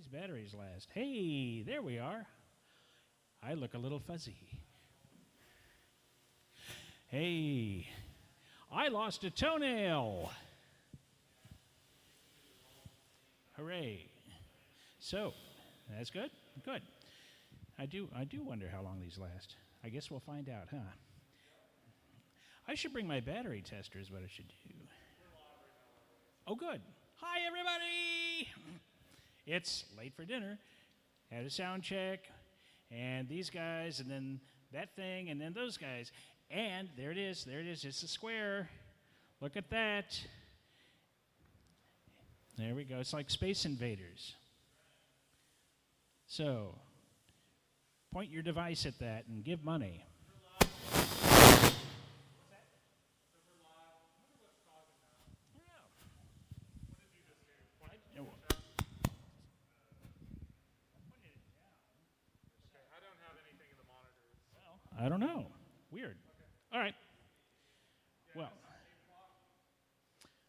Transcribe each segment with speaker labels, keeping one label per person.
Speaker 1: these batteries last? Hey, there we are. I look a little fuzzy. Hey, I lost a toenail. Hooray. So, that's good? Good. I do wonder how long these last. I guess we'll find out, huh? I should bring my battery tester is what I should do. Oh, good. Hi, everybody. It's late for dinner. Had a sound check, and these guys, and then that thing, and then those guys. And there it is. There it is. It's a square. Look at that. There we go. It's like Space Invaders. So, point your device at that and give money. I don't know. Weird. All right. Well.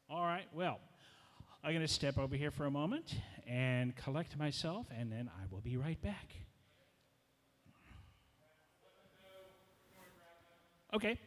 Speaker 1: All right. Well, I'm going to step over here for a moment and collect myself, and then I will be right back. Okay.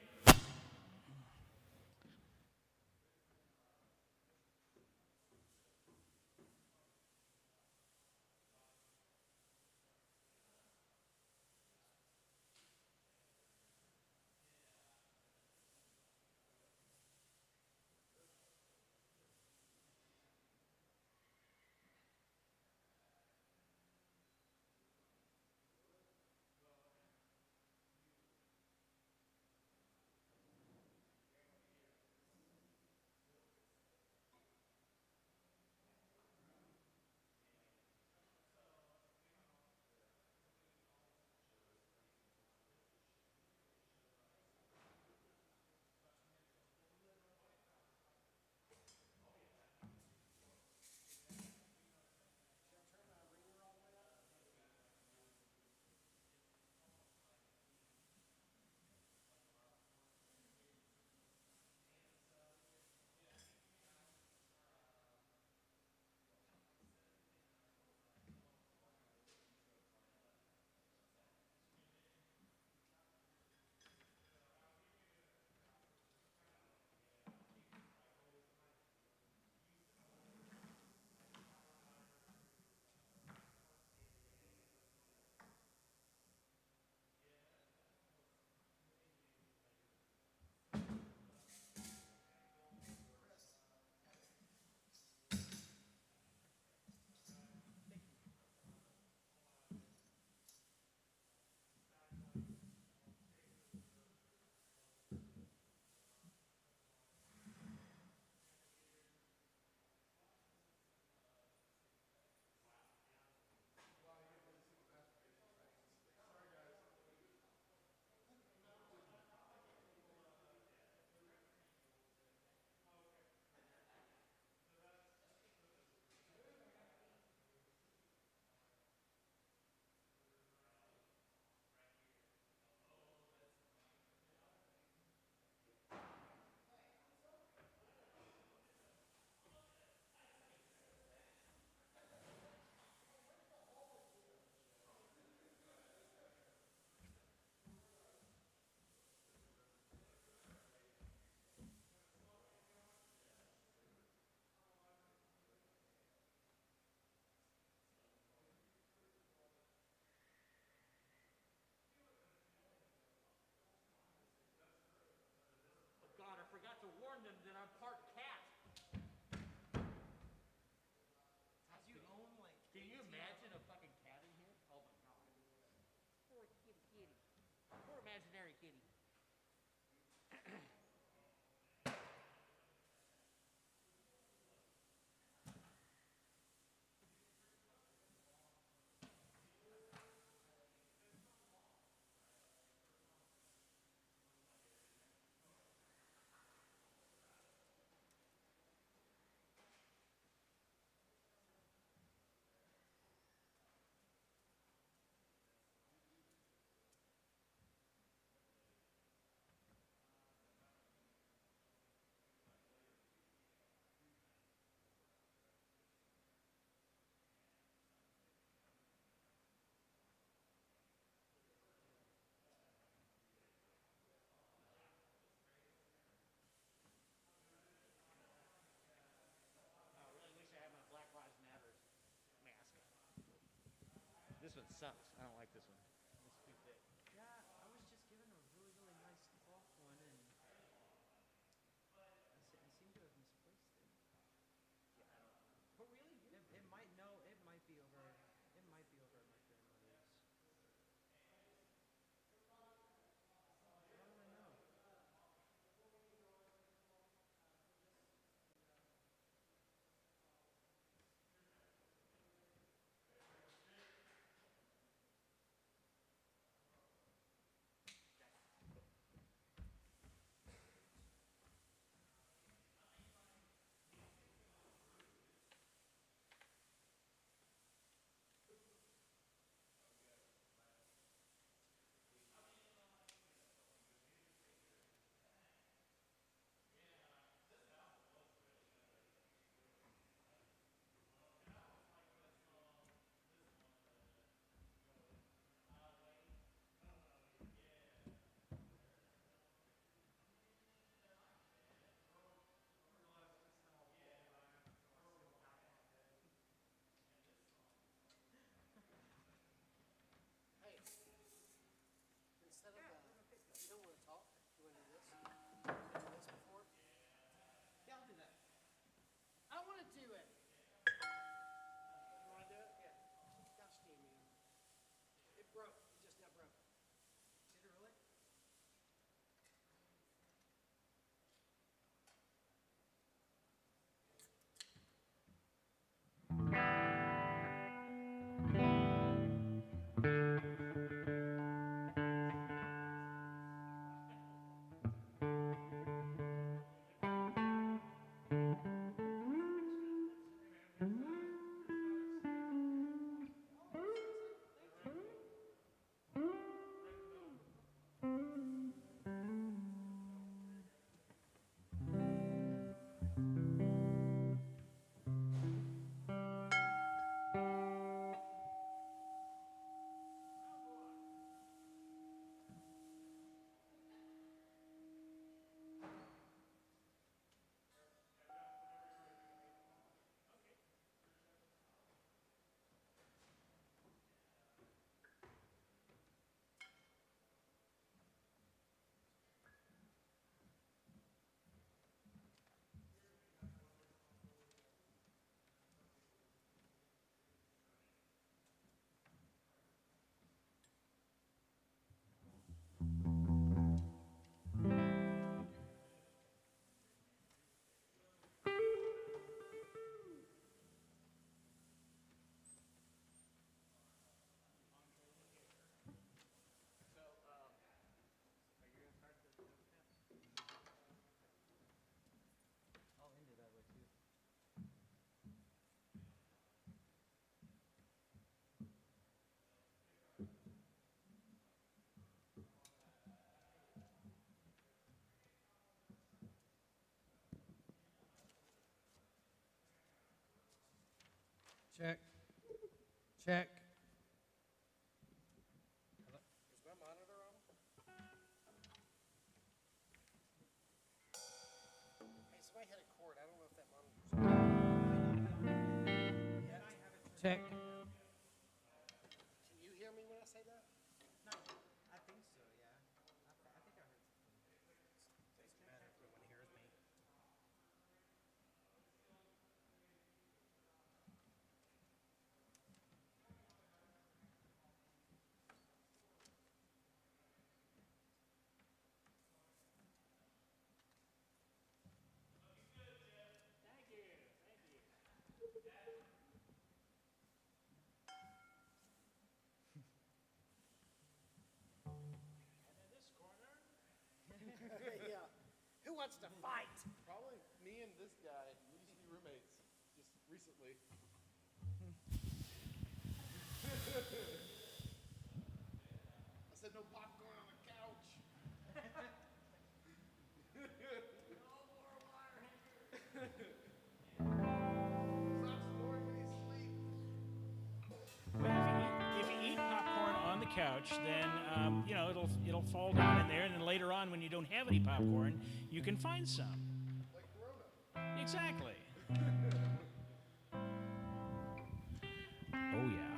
Speaker 2: sucks. I don't like this one. It's too thick.
Speaker 3: Yeah, I was just given a really, really nice cloth one, and I seem to have misplaced it.
Speaker 2: Yeah, I don't know. But really,
Speaker 3: It might no, it might be over. It might be over at my grandmother's. How do I know?
Speaker 4: Hey, instead of, you don't want to talk, you want to do this? You done this before?
Speaker 3: Yeah, I'll do that.
Speaker 4: I want to do it. You want to do it? Yeah. Gosh dang me. It broke. It just now broke.
Speaker 3: Did it really?
Speaker 2: So, are you gonna start the note now?
Speaker 3: I'll end it that way too.
Speaker 4: Check. Check. Is my monitor on? Hey, somebody hit a cord. I don't know if that monitor's on.
Speaker 3: And I have it turned
Speaker 4: Check.
Speaker 3: on.
Speaker 4: Can you hear me when I say that?
Speaker 3: No, I think so. Yeah, I think I heard something.
Speaker 4: Tastes better if no one hears me.
Speaker 1: Thank you. Thank you. And in this corner,
Speaker 4: Yeah. Who wants to fight?
Speaker 5: Probably me and this guy. We used to be roommates just recently. I said no popcorn on the couch. Stop snoring when you sleep.
Speaker 1: well, if you eat popcorn on the couch, then it'll fall down in there, and then later on, when you don't have any popcorn, you can find some.
Speaker 5: Like Corona.
Speaker 1: Exactly. Oh yeah.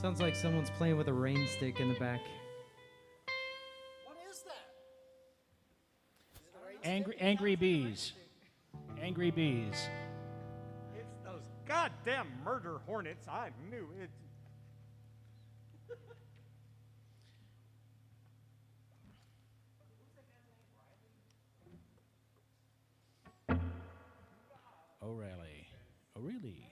Speaker 3: Sounds like someone's playing with a rain stick in the back.
Speaker 4: What is that? Is it a rain
Speaker 1: Angry bees. Angry bees.
Speaker 2: It's those goddamn murder hornets. I knew it.
Speaker 1: O'Reilly. O'Reilly.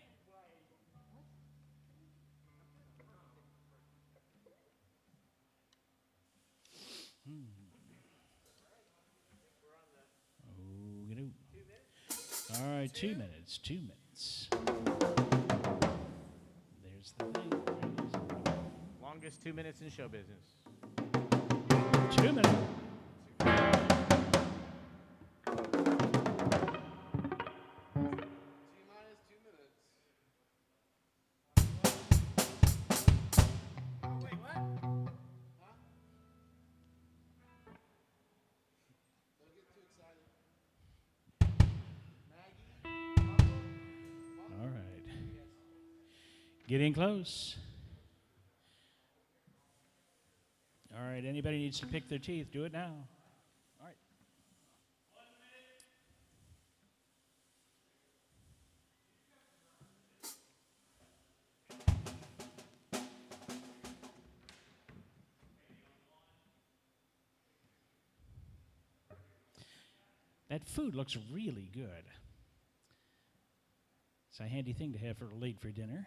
Speaker 1: Ooh-ga-doo. All right, 2 minutes. 2 minutes. There's the thing.
Speaker 2: Longest 2 minutes in show business.
Speaker 1: 2 minutes.
Speaker 5: T-minus 2 minutes.
Speaker 4: Oh, wait, what?
Speaker 5: Huh? Don't get too excited. Maggie?
Speaker 1: All right. Getting close. All right, anybody needs to pick their teeth, do it now. All right. That food looks really good. It's a handy thing to have for late for dinner.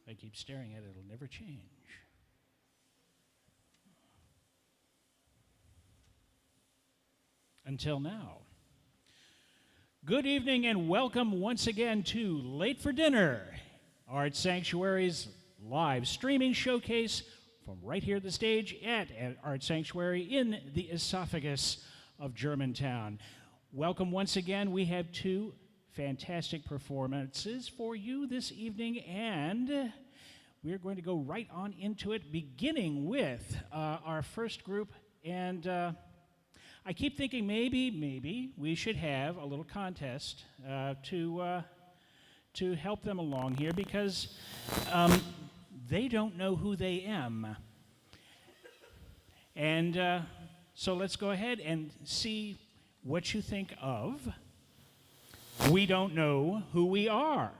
Speaker 1: If I keep staring at it, it'll never change. Until now. Good evening and welcome once again to Late for Dinner, Art Sanctuary's live streaming showcase from right here at the stage at Art Sanctuary in the esophagus of Germantown. Welcome once again. We have two fantastic performances for you this evening, and we're going to go right on into it, beginning with our first group. And I keep thinking maybe we should have a little contest to help them along here, because they don't know who they am. And so let's go ahead and see what you think of We Don't Know Who We Are.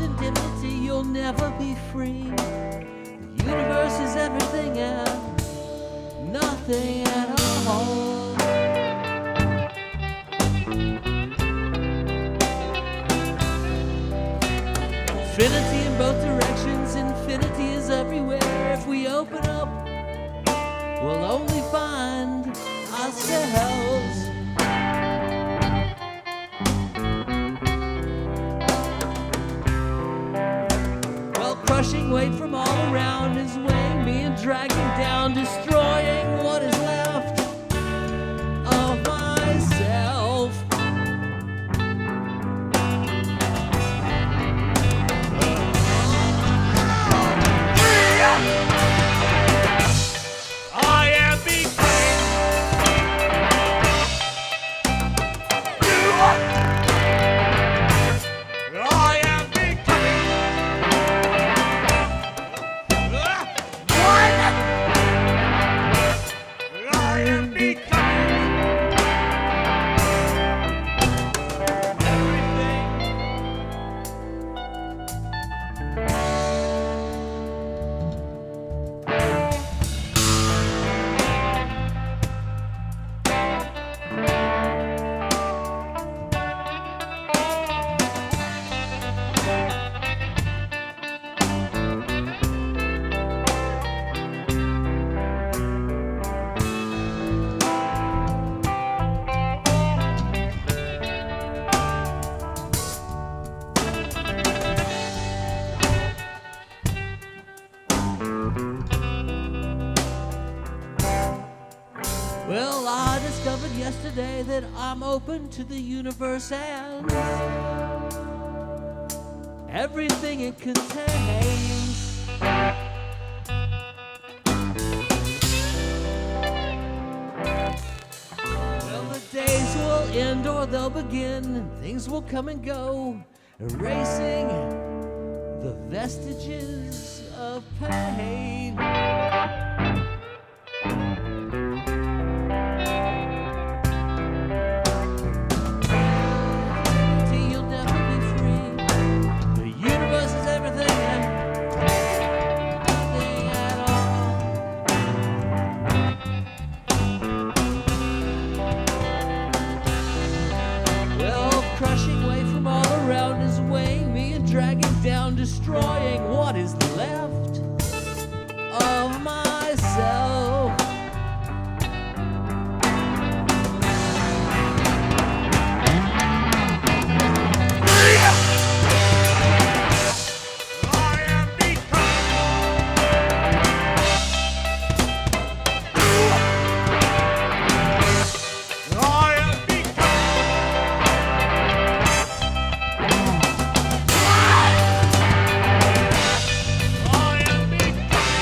Speaker 6: indemnity, you'll never be free. The universe is everything and nothing at all. Infinity in both directions, infinity is everywhere. If we open up, we'll only find ourselves. Well, crushing weight from all around is weighing me and dragging down, destroying what is left of myself.
Speaker 2: I am becoming. I am becoming. One. I am becoming everything.
Speaker 6: Well, I discovered yesterday that I'm open to the universe and everything it contains. Well, the days will end or they'll begin, and things will come and go, erasing the vestiges of pain. You'll never be free. The universe is everything and nothing at all. Well, crushing weight from all around is weighing me and dragging down, destroying what is left of myself.
Speaker 2: I am becoming. I am becoming. I am becoming.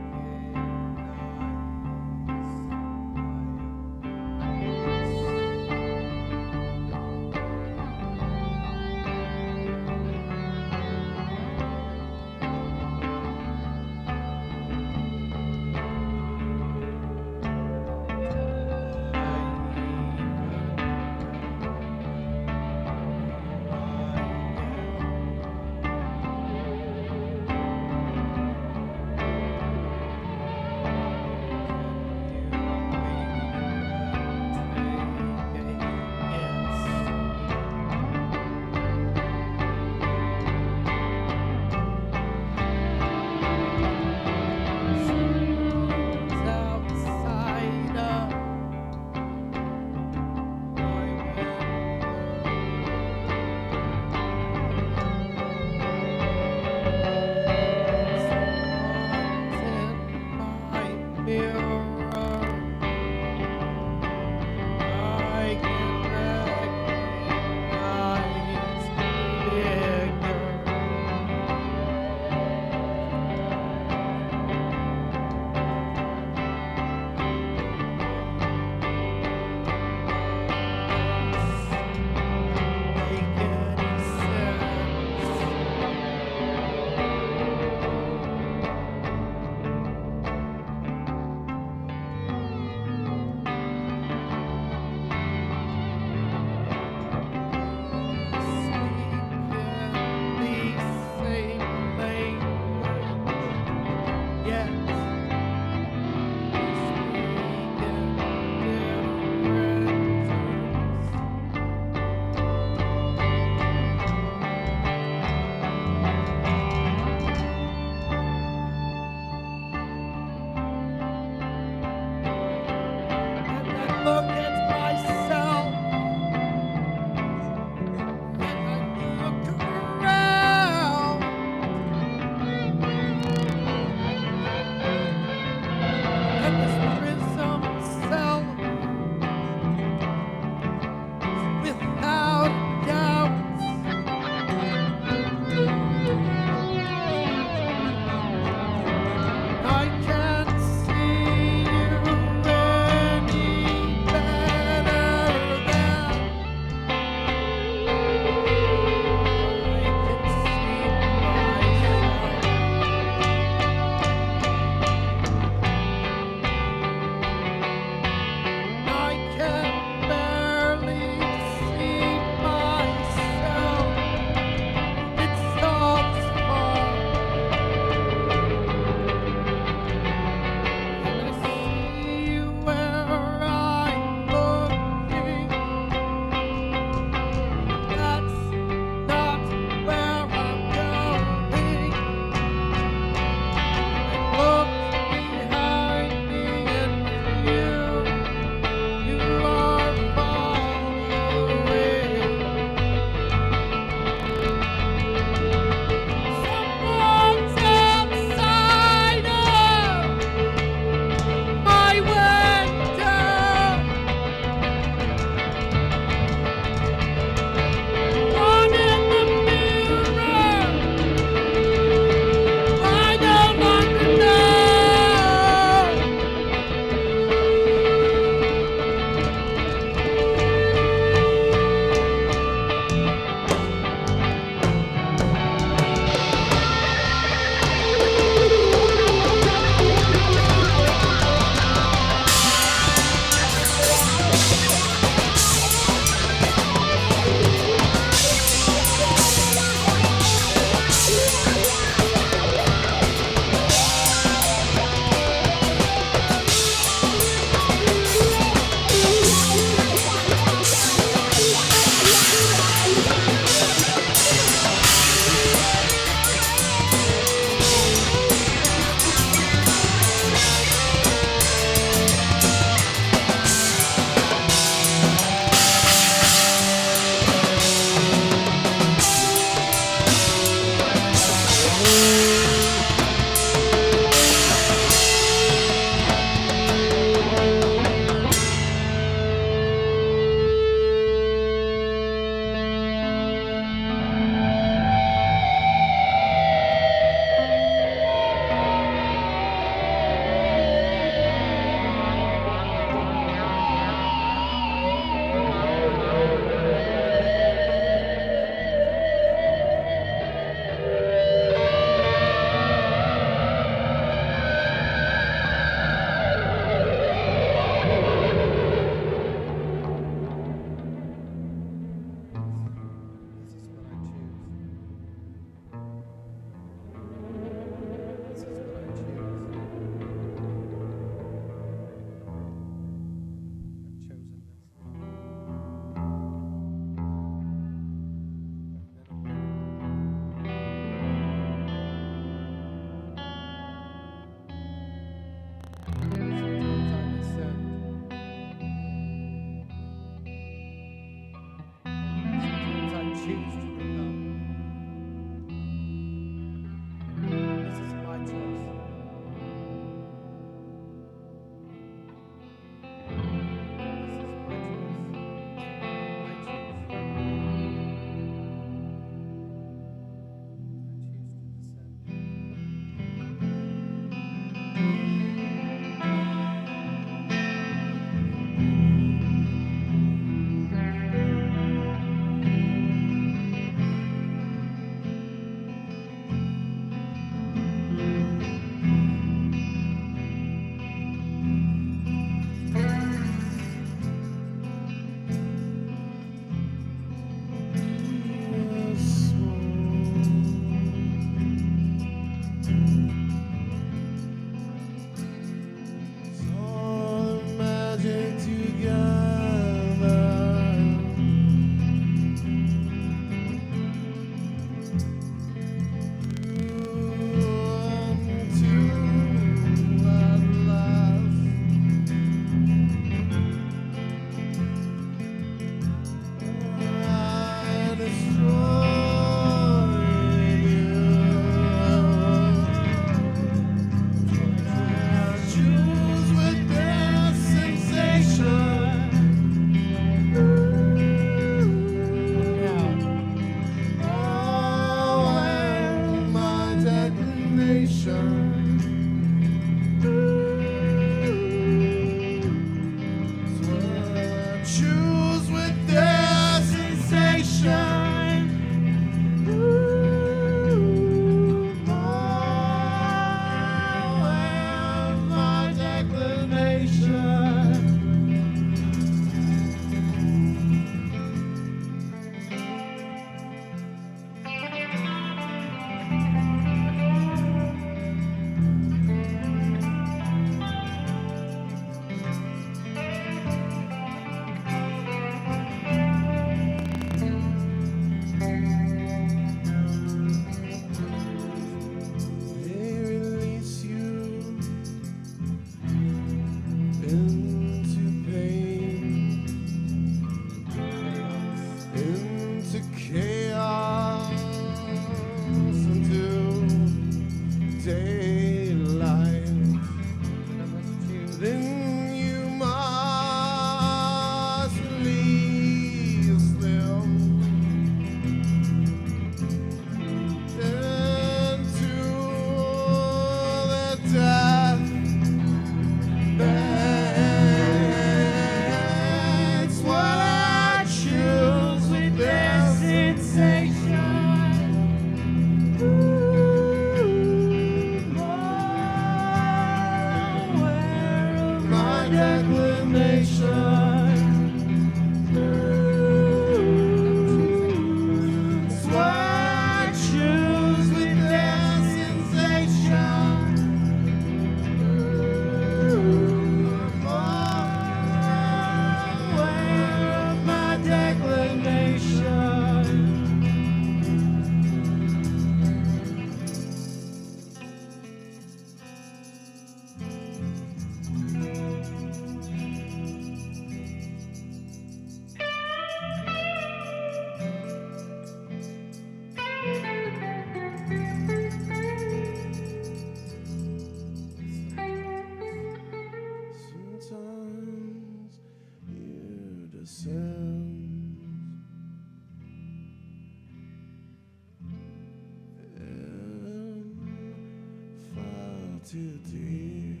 Speaker 5: too deep.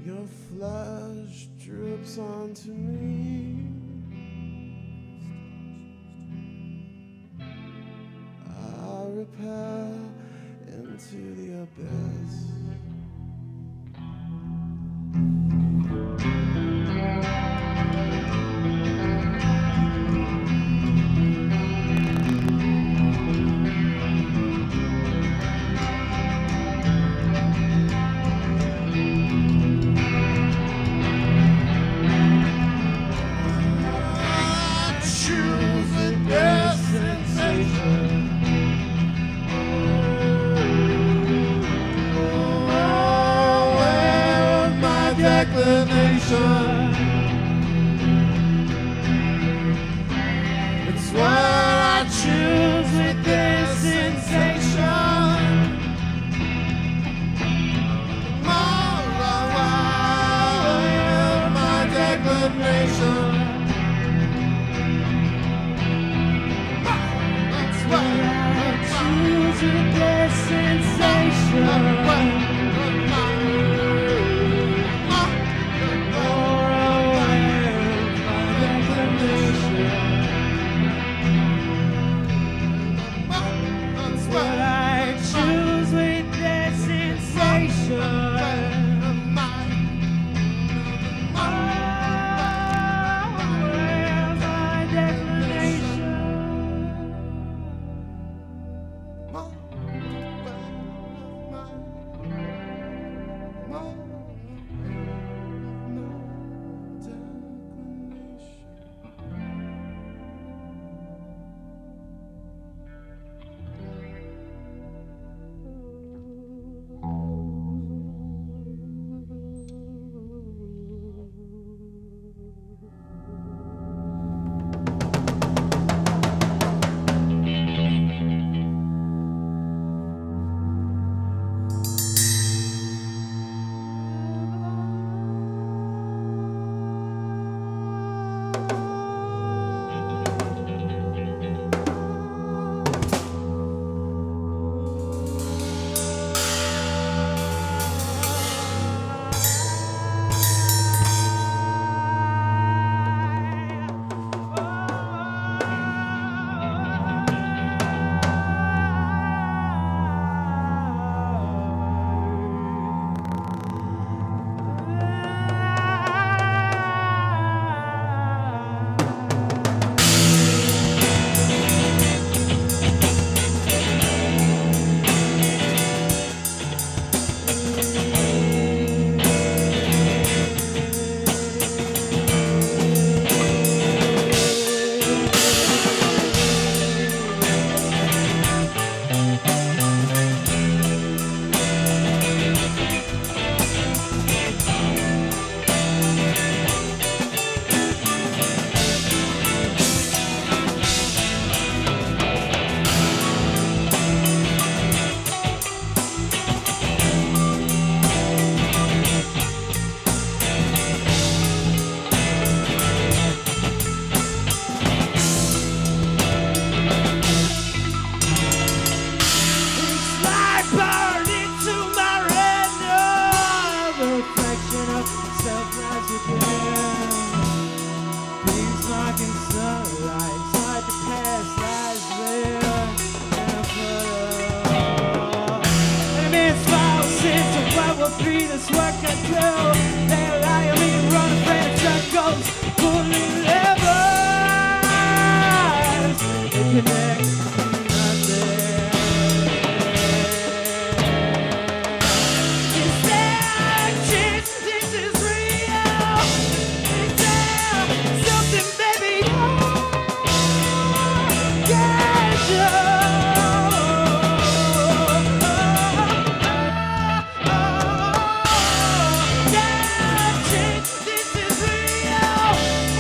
Speaker 5: Your flesh drips onto me. I repel into the abyss. It's what I choose with this sensation. My declination. That's what I choose with this sensation.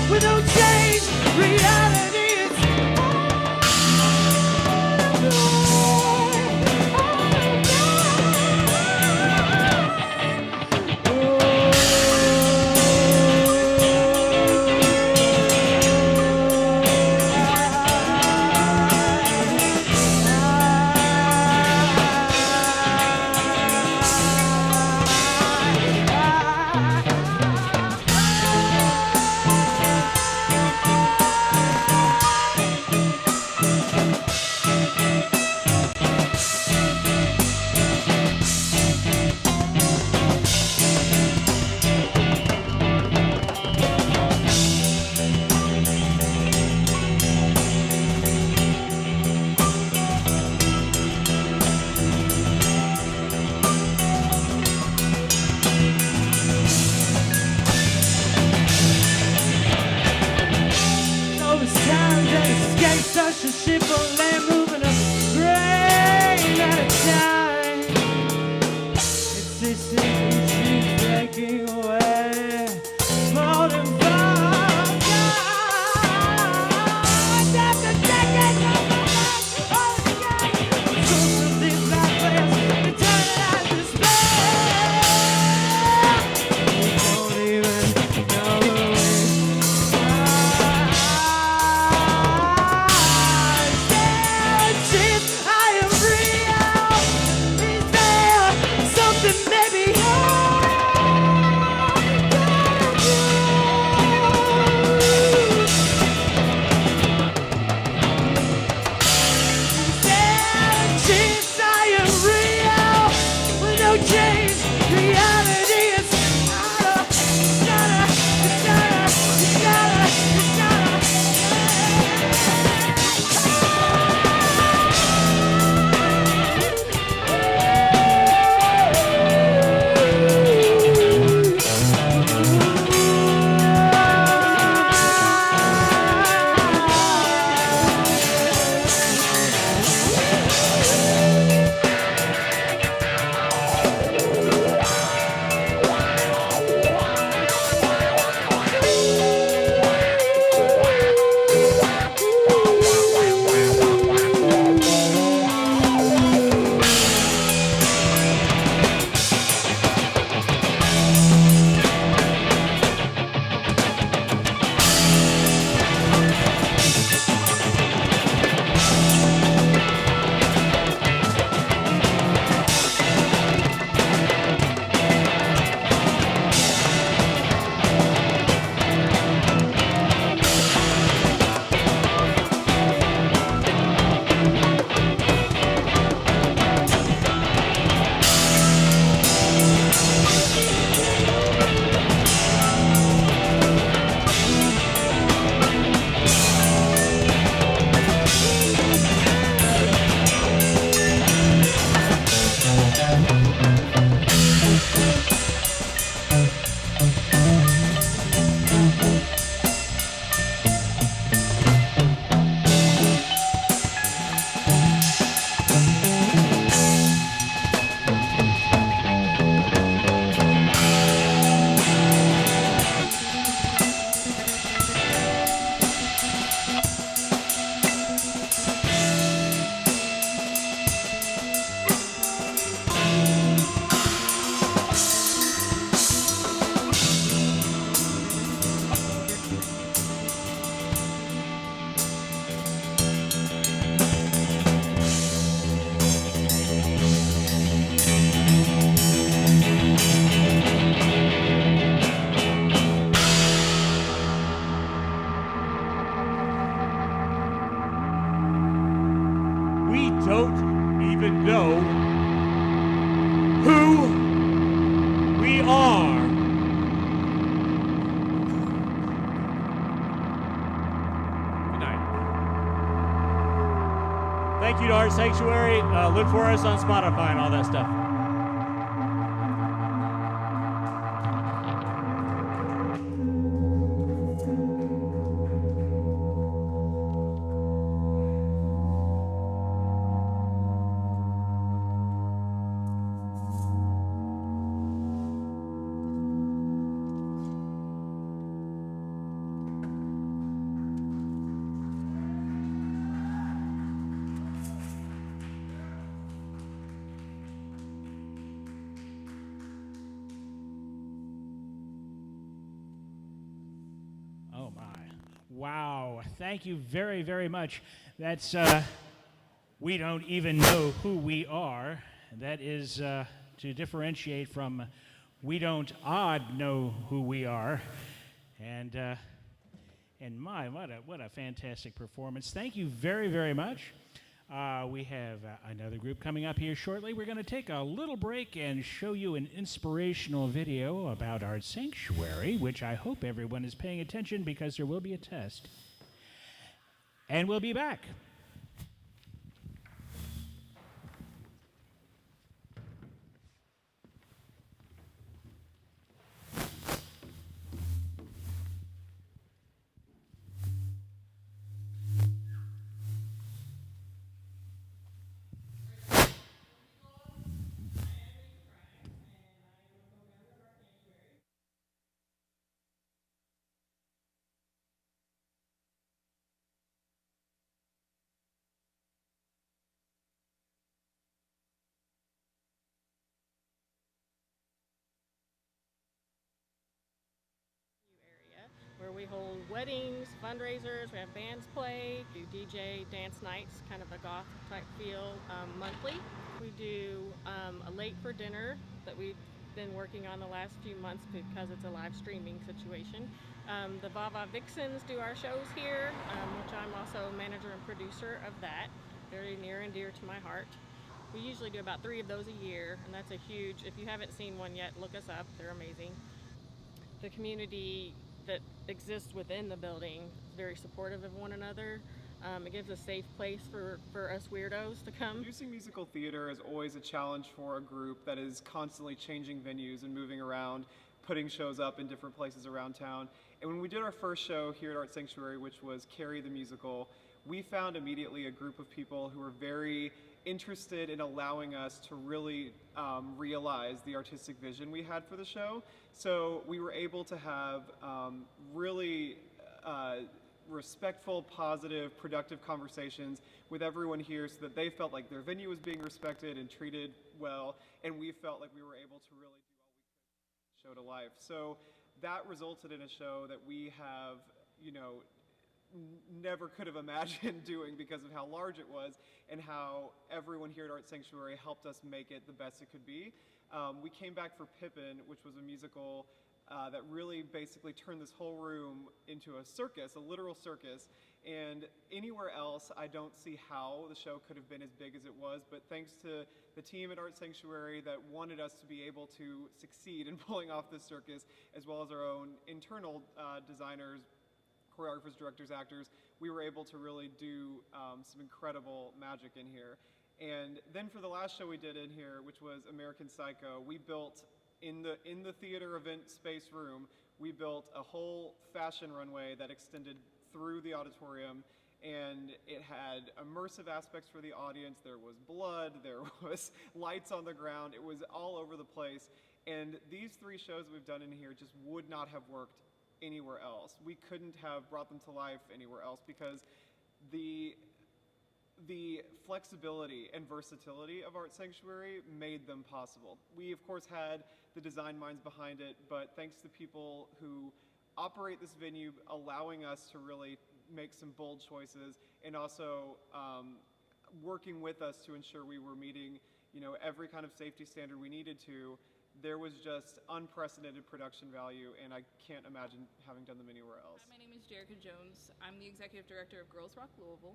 Speaker 6: With no change.
Speaker 7: even know who we are. Good night. Thank you to Art Sanctuary. Look for us on Spotify and all that stuff.
Speaker 1: Oh my. Wow. Thank you very, very much. That's, we don't even know who we are. That is to differentiate from we don't odd know who we are. And my, what a fantastic performance. Thank you very, very much. We have another group coming up here shortly. We're going to take a little break and show you an inspirational video about Art Sanctuary, which I hope everyone is paying attention because there will be a test. And we'll be back.
Speaker 8: Where we hold weddings, fundraisers, we have bands play, do DJ dance nights, kind of a goth type feel monthly. We do a late for dinner that we've been working on the last few months because it's a live streaming situation. The Vava Vixens do our shows here, which I'm also manager and producer of that. Very near and dear to my heart. We usually do about 3 of those a year, and that's a huge, if you haven't seen one yet, look us up, they're amazing. The community that exists within the building is very supportive of one another. It gives a safe place for us weirdos to come.
Speaker 9: Producing musical theater is always a challenge for a group that is constantly changing venues and moving around, putting shows up in different places around town. And when we did our first show here at Art Sanctuary, which was Carrie the Musical, we found immediately a group of people who were very interested in allowing us to really realize the artistic vision we had for the show. So we were able to have really respectful, positive, productive conversations with everyone here so that they felt like their venue was being respected and treated well, and we felt like we were able to really do all we could show to life. So that resulted in a show that we have, you know, never could have imagined doing because of how large it was and how everyone here at Art Sanctuary helped us make it the best it could be. We came back for Pippin, which was a musical that really basically turned this whole room into a circus, a literal circus. And anywhere else, I don't see how the show could have been as big as it was, but thanks to the team at Art Sanctuary that wanted us to be able to succeed in pulling off this circus, as well as our own internal designers, choreographers, directors, actors, we were able to really do some incredible magic in here. And then for the last show we did in here, which was American Psycho, we built in the theater event space room, we built a whole fashion runway that extended through the auditorium, and it had immersive aspects for the audience. There was blood, there was lights on the ground, it was all over the place. And these 3 shows we've done in here just would not have worked anywhere else. We couldn't have brought them to life anywhere else because the flexibility and versatility of Art Sanctuary made them possible. We of course had the design minds behind it, but thanks to people who operate this venue allowing us to really make some bold choices and also working with us to ensure we were meeting, you know, every kind of safety standard we needed to, there was just unprecedented production value, and I can't imagine having done them anywhere else.
Speaker 10: Hi, my name is Jerica Jones. I'm the executive director of Girls Rock Louisville.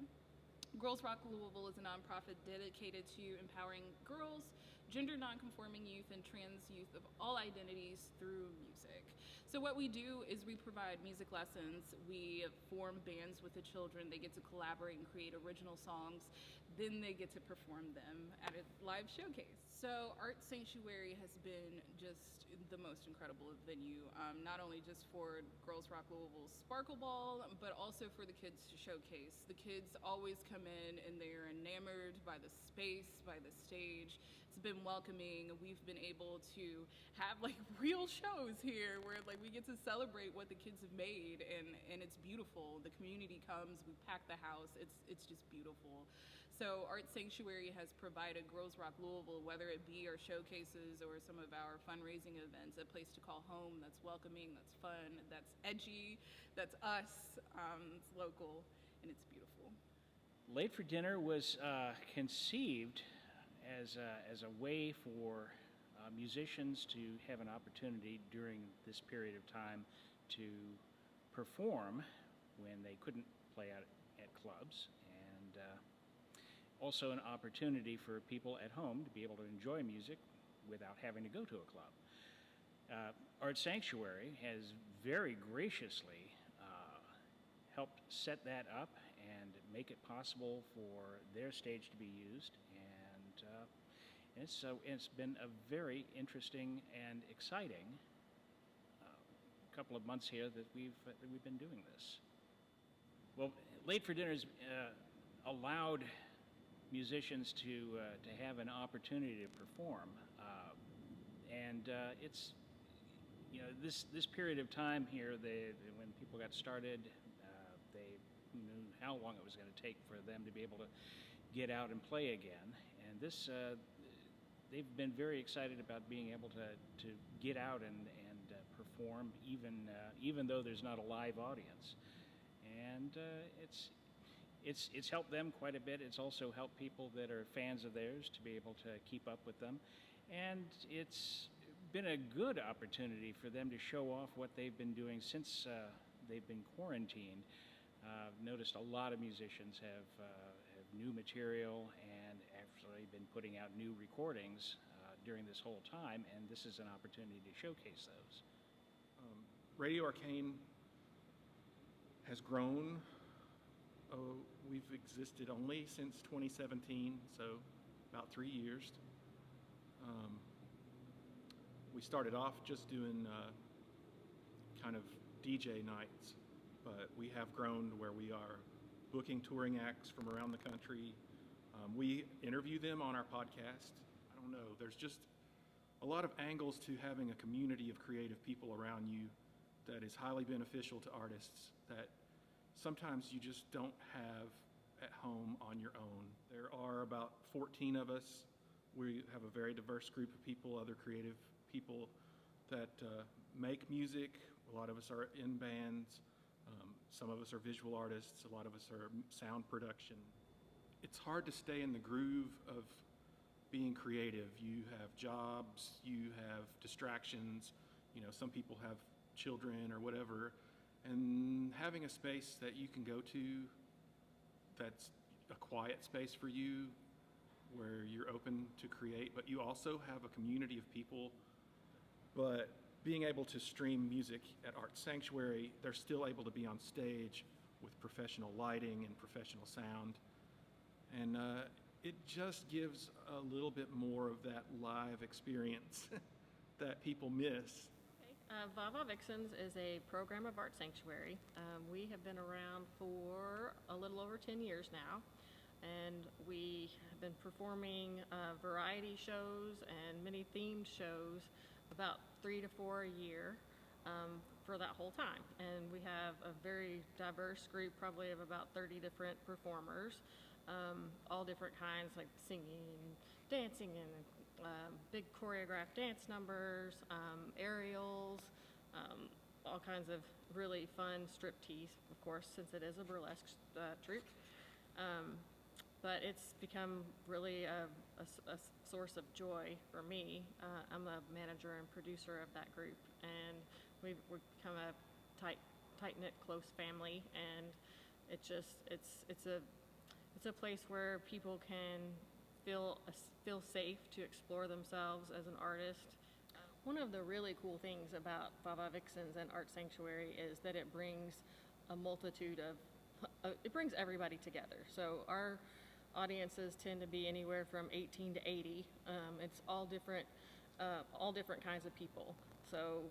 Speaker 10: Girls Rock Louisville is a nonprofit dedicated to empowering girls, gender nonconforming youth, and trans youth of all identities through music. So what we do is we provide music lessons, we form bands with the children, they get to collaborate and create original songs, then they get to perform them at a live showcase. So Art Sanctuary has been just the most incredible venue, not only just for Girls Rock Louisville's Sparkle Ball, but also for the kids to showcase. The kids always come in and they're enamored by the space, by the stage. It's been welcoming. We've been able to have like real shows here where like we get to celebrate what the kids have made, and it's beautiful. The community comes, we pack the house. It's just beautiful. So Art Sanctuary has provided Girls Rock Louisville, whether it be our showcases or some of our fundraising events, a place to call home that's welcoming, that's fun, that's edgy, that's us, it's local, and it's beautiful.
Speaker 1: Late for Dinner was conceived as a way for musicians to have an opportunity during this period of time to perform when they couldn't play out at clubs, and also an opportunity for people at home to be able to enjoy music without having to go to a club. Art Sanctuary has very graciously helped set that up and make it possible for their stage to be used, and it's been a very interesting and exciting couple of months here that we've been doing this. Well, Late for Dinner's allowed musicians to have an opportunity to perform, and it's, you know, this period of time here, when people got started, they knew how long it was going to take for them to be able to get out and play again, and this they've been very excited about being able to get out and perform even though there's not a live audience, and it's helped them quite a bit. It's also helped people that are fans of theirs to be able to keep up with them, and it's been a good opportunity for them to show off what they've been doing since they've been quarantined. I've noticed a lot of musicians have new material and actually been putting out new recordings during this whole time, and this is an opportunity to showcase those.
Speaker 5: Radio Arcane has grown. We've existed only since 2017, so about 3 years. We started off just doing kind of DJ nights, but we have grown to where we are booking touring acts from around the country. We interview them on our podcast. I don't know, there's just a lot of angles to having a community of creative people around you that is highly beneficial to artists that sometimes you just don't have at home on your own. There are about 14 of us. We have a very diverse group of people, other creative people that make music. A lot of us are in bands. Some of us are visual artists. A lot of us are sound production. It's hard to stay in the groove of being creative. You have jobs, you have distractions. You know, some people have children or whatever, and having a space that you can go to that's a quiet space for you where you're open to create, but you also have a community of people. But being able to stream music at Art Sanctuary, they're still able to be on stage with professional lighting and professional sound, and it just gives a little bit more of that live experience that people miss.
Speaker 8: Vava Vixens is a program of Art Sanctuary. We have been around for a little over 10 years now, and we have been performing variety shows and many themed shows, about 3 to 4 a year for that whole time. And we have a very diverse group, probably of about 30 different performers, all different kinds, like singing, dancing, and big choreographed dance numbers, aerials, all kinds of really fun striptease, of course, since it is a burlesque troupe. But it's become really a source of joy for me. I'm a manager and producer of that group, and we've become a tight-knit, close family, and it's It's a place where people can feel safe to explore themselves as an artist. One of the really cool things about Vava Vixens and Art Sanctuary is that it brings a multitude of, it brings everybody together. So our audiences tend to be anywhere from 18 to 80. It's all different kinds of people. So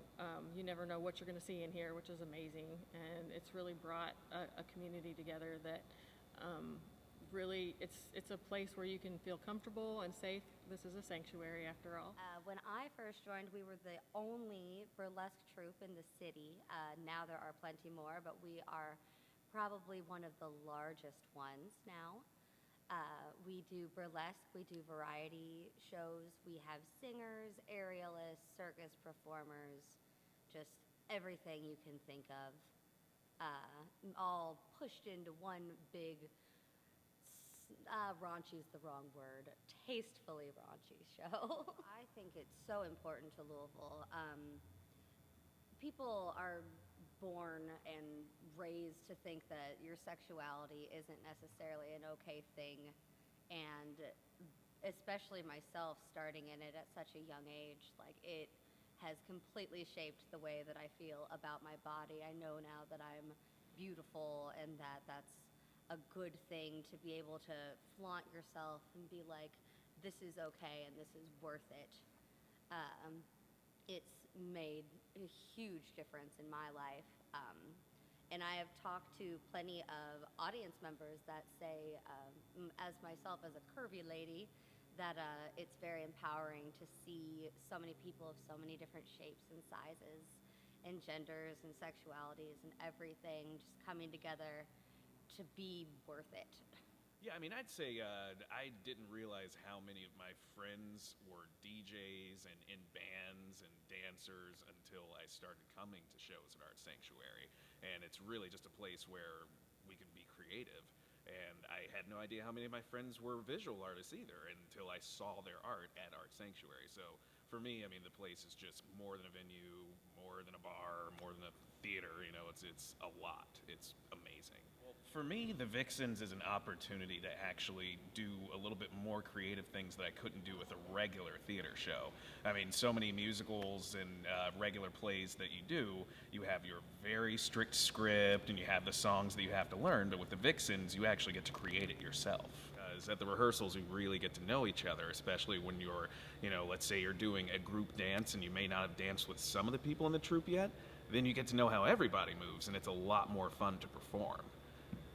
Speaker 8: you never know what you're going to see in here, which is amazing. And it's really brought a community together that really, it's a place where you can feel comfortable and safe. This is a sanctuary after all.
Speaker 11: When I first joined, we were the only burlesque troupe in the city. Now there are plenty more, but we are probably one of the largest ones now. We do burlesque, we do variety shows, we have singers, aerialists, circus performers, just everything you can think of, all pushed into one big, raunchy is the wrong word, tastefully raunchy show. I think it's so important to Louisville. People are born and raised to think that your sexuality isn't necessarily an okay thing, and especially myself starting in it at such a young age, like it has completely shaped the way that I feel about my body. I know now that I'm beautiful and that that's a good thing, to be able to flaunt yourself and be like, this is okay and this is worth it. It's made a huge difference in my life. And I have talked to plenty of audience members that say, as myself, as a curvy lady, that it's very empowering to see so many people of so many different shapes and sizes and genders and sexualities and everything just coming together to be worth it.
Speaker 12: Yeah, I mean, I'd say I didn't realize how many of my friends were DJs and in bands and dancers until I started coming to shows at Art Sanctuary. And it's really just a place where we can be creative. And I had no idea how many of my friends were visual artists either until I saw their art at Art Sanctuary. So for me, I mean, the place is just more than a venue, more than a bar, more than a theater. You know, it's a lot. It's amazing. For me, the Vixens is an opportunity to actually do a little bit more creative things that I couldn't do with a regular theater show. I mean, so many musicals and regular plays that you do, you have your very strict script and you have the songs that you have to learn, but with the Vixens, you actually get to create it yourself. At the rehearsals, you really get to know each other, especially when you're, you know, let's say you're doing a group dance and you may not have danced with some of the people in the troupe yet, then you get to know how everybody moves, and it's a lot more fun to perform.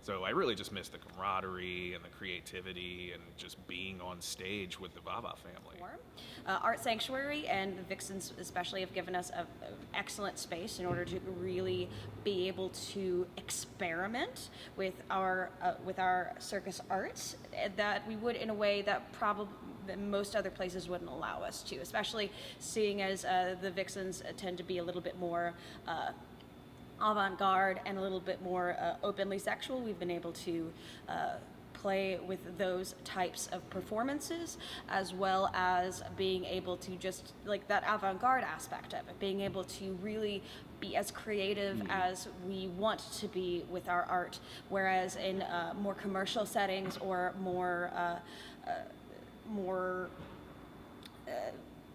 Speaker 12: So I really just miss the camaraderie and the creativity and just being on stage with the Vava family.
Speaker 13: Art Sanctuary and the Vixens especially have given us an excellent space in order to really be able to experiment with our circus arts that we would in a way that probably most other places wouldn't allow us to, especially seeing as the Vixens tend to be a little bit more avant-garde and a little bit more openly sexual. We've been able to play with those types of performances, as well as being able to just like that avant-garde aspect of it, being able to really be as creative as we want to be with our art, whereas in more commercial settings or more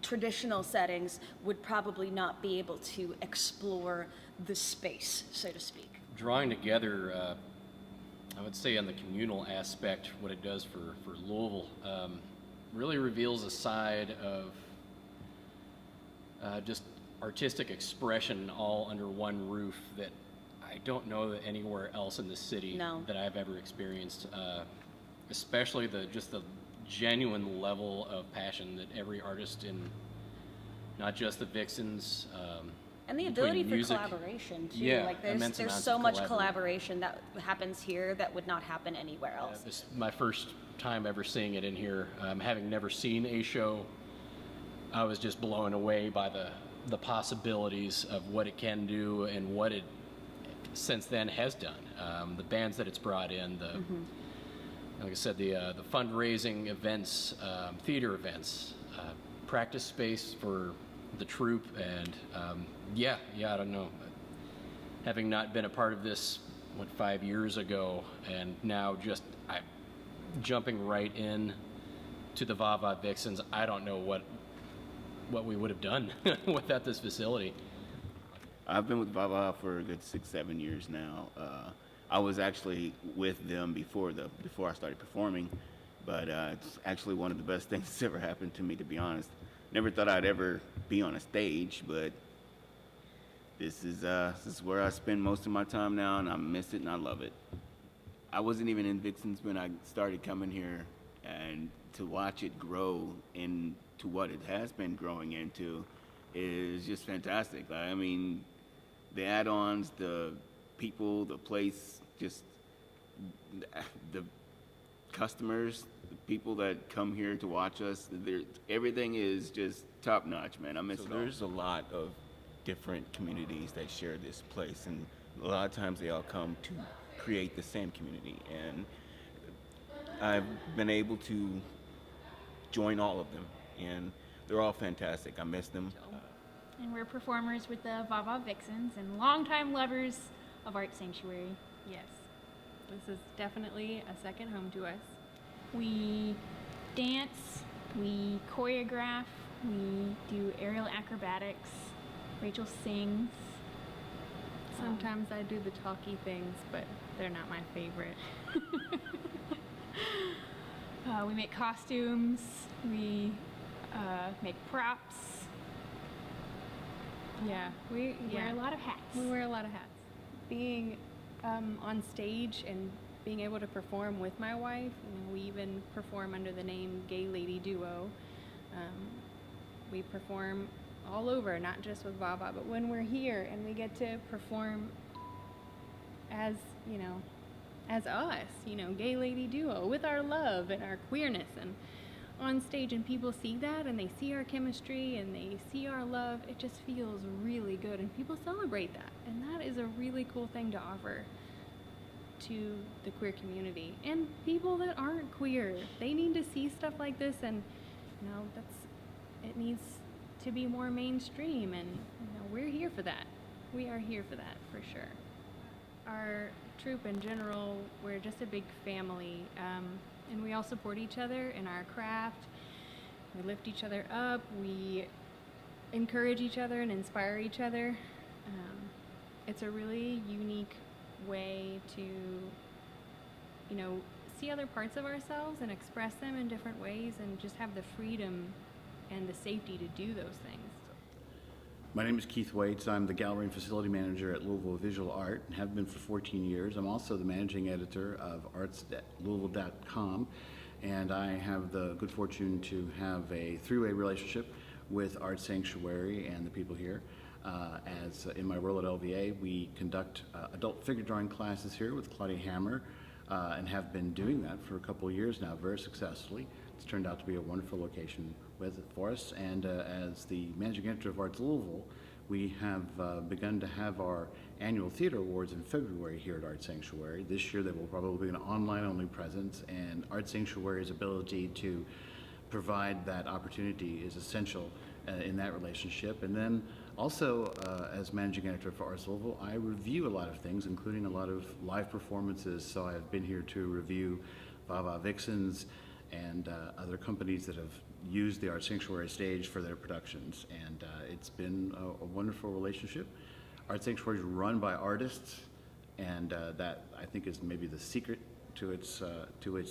Speaker 13: traditional settings would probably not be able to explore the space, so to speak.
Speaker 14: Drawing together, I would say on the communal aspect, what it does for Louisville really reveals a side of just artistic expression all under one roof that I don't know that anywhere else in the city that I've ever experienced, especially the genuine level of passion that every artist in not just the Vixens
Speaker 13: and the ability for collaboration too.
Speaker 14: Yeah,
Speaker 13: like there's so much collaboration that happens here that would not happen anywhere else.
Speaker 14: This is my first time ever seeing it in here. Having never seen a show, I was just blown away by the possibilities of what it can do and what it since then has done. The bands that it's brought in, like I said, the fundraising events, theater events, practice space for the troupe, and I don't know. Having not been a part of this, 5 years ago, and now just jumping right in to the Vava Vixens, I don't know what we would have done without this facility.
Speaker 15: I've been with Vava for a good 6-7 years now. I was actually with them before I started performing, but it's actually one of the best things that's ever happened to me, to be honest. Never thought I'd ever be on a stage, but this is where I spend most of my time now, and I miss it and I love it. I wasn't even in Vixens when I started coming here, and to watch it grow into what it has been growing into is just fantastic. I mean, the add-ons, the people, the place, just the customers, the people that come here to watch us, everything is just top-notch, man. I miss it all. There's a lot of different communities that share this place, and a lot of times they all come to create the same community, and I've been able to join all of them, and they're all fantastic. I miss them.
Speaker 16: And we're performers with the Vava Vixens and longtime lovers of Art Sanctuary.
Speaker 17: Yes, this is definitely a second home to us.
Speaker 16: We dance, we choreograph, we do aerial acrobatics. Rachel sings.
Speaker 17: Sometimes I do the talky things, but they're not my favorite.
Speaker 16: We make costumes, we make props.
Speaker 17: Yeah, we
Speaker 16: wear a lot of hats.
Speaker 17: We wear a lot of hats. Being on stage and being able to perform with my wife, we even perform under the name Gay Lady Duo. We perform all over, not just with Vava, but when we're here and we get to perform as, as us, Gay Lady Duo, with our love and our queerness, and on stage, and people see that and they see our chemistry and they see our love, it just feels really good, and people celebrate that, and that is a really cool thing to offer to the queer community and people that aren't queer. They need to see stuff like this, and it needs to be more mainstream, and we're here for that. We are here for that, for sure. Our troupe in general, we're just a big family, and we all support each other in our craft. We lift each other up, we encourage each other and inspire each other. It's a really unique way to, see other parts of ourselves and express them in different ways, and just have the freedom and the safety to do those things.
Speaker 18: My name is Keith Waits. I'm the gallery and facility manager at Louisville Visual Art and have been for 14 years. I'm also the managing editor of arts.louisville.com, and I have the good fortune to have a three-way relationship with Art Sanctuary and the people here. As in my role at LVA, we conduct adult figure drawing classes here with Claudia Hammer, and have been doing that for a couple of years now very successfully. It's turned out to be a wonderful location for us, and as the managing editor of Arts Louisville, we have begun to have our annual theater awards in February here at Art Sanctuary. This year they will probably be an online-only presence, and Art Sanctuary's ability to provide that opportunity is essential in that relationship. And then also, as managing editor for Arts Louisville, I review a lot of things, including a lot of live performances. So I've been here to review Vava Vixens and other companies that have used the Art Sanctuary stage for their productions. And it's been a wonderful relationship. Art Sanctuary is run by artists, and that I think is maybe the secret to its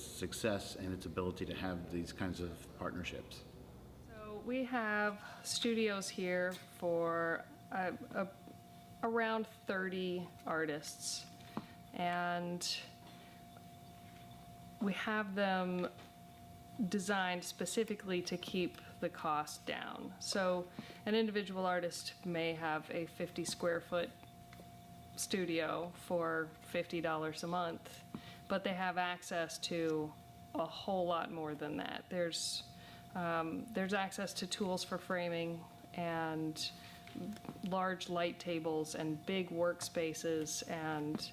Speaker 18: success and its ability to have these kinds of partnerships.
Speaker 17: So we have studios here for around 30 artists, and we have them designed specifically to keep the cost down. So an individual artist may have a 50 square foot studio for $50 a month, but they have access to a whole lot more than that. There's access to tools for framing and large light tables and big workspaces and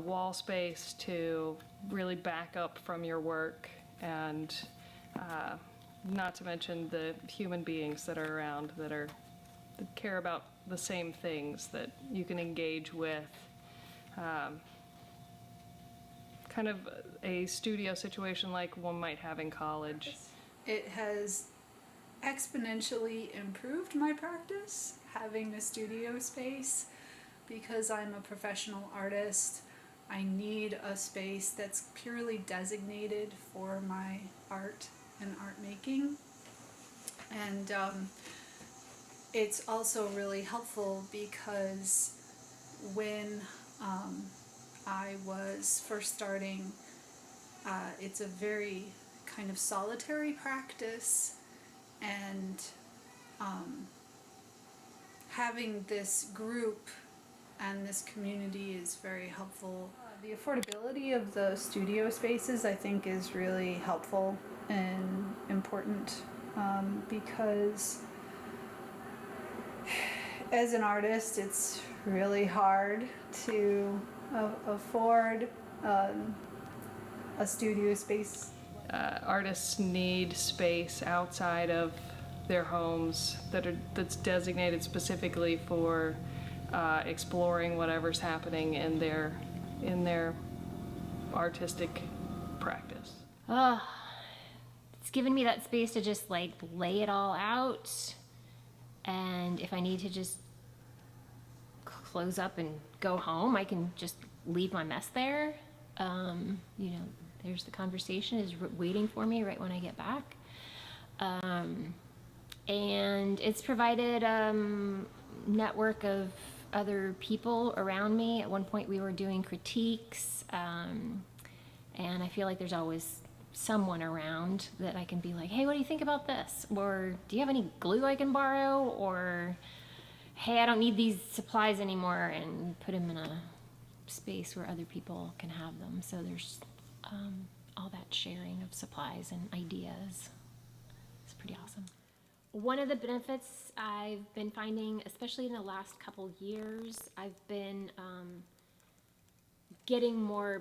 Speaker 17: wall space to really back up from your work, and not to mention the human beings that are around that care about the same things that you can engage with, kind
Speaker 19: kind of a studio situation like one might have in college?
Speaker 20: It has exponentially improved my practice having a studio space. Because I'm a professional artist, I need a space that's purely designated for my art and art making. And it's also really helpful because when I was first starting, it's a very kind of solitary practice, and having this group and this community is very helpful. The affordability of the studio spaces, I think, is really helpful and important because as an artist, it's really hard to afford a studio space.
Speaker 19: Artists need space outside of their homes that's designated specifically for exploring whatever's happening in their artistic practice.
Speaker 21: It's given me that space to just like lay it all out, and if I need to just close up and go home, I can just leave my mess there. You know, there's the conversation is waiting for me right when I get back. And it's provided network of other people around me. At one point we were doing critiques, and I feel like there's always someone around that I can be like, hey, what do you think about this? Or do you have any glue I can borrow? Or hey, I don't need these supplies anymore, and put them in a space where other people can have them. So there's all that sharing of supplies and ideas. It's pretty awesome. One of the benefits I've been finding, especially in the last couple years, I've been getting more